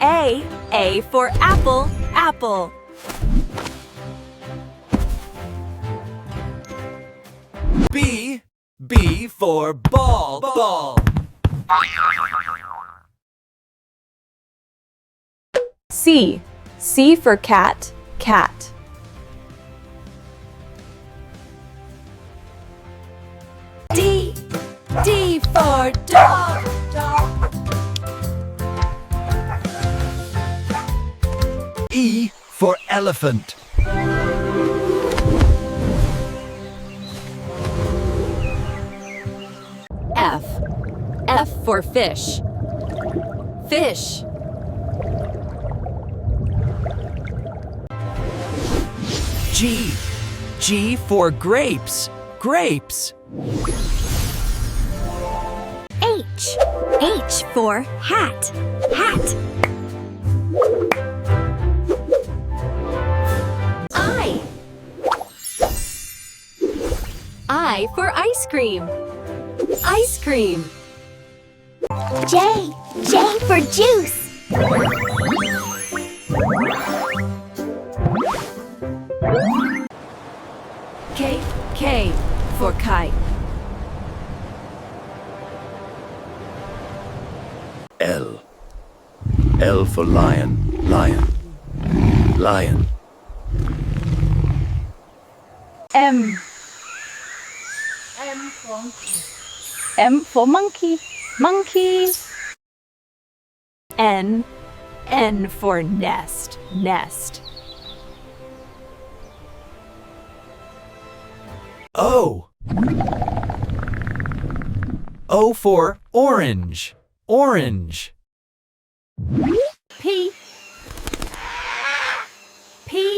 A for apple, apple. B for ball, ball. C for cat, cat. D for dog, dog. E for elephant. F for fish, fish. G for grapes, grapes. H for hat, hat. I for ice cream, ice cream. J for juice. K for kite. L for lion, lion, lion. M for monkey, monkey. N for nest, nest. O for orange, orange. P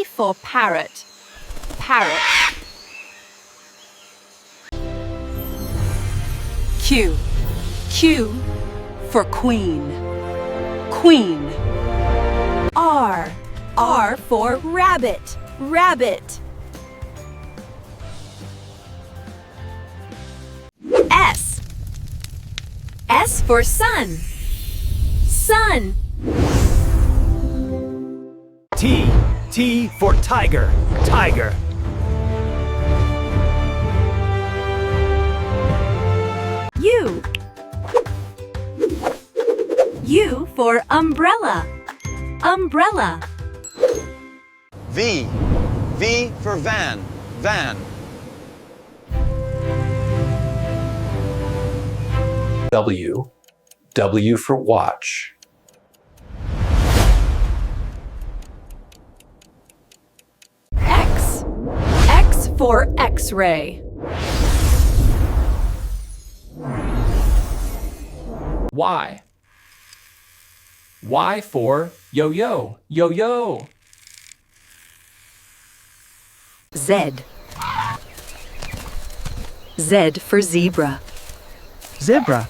for parrot, parrot. Q for queen, queen. R for rabbit, rabbit. S for sun, sun. T for tiger, tiger. U for umbrella, umbrella. V for van, van. W for watch. X for X-ray. Y for yo-yo, yo-yo. Z for zebra. Zebra.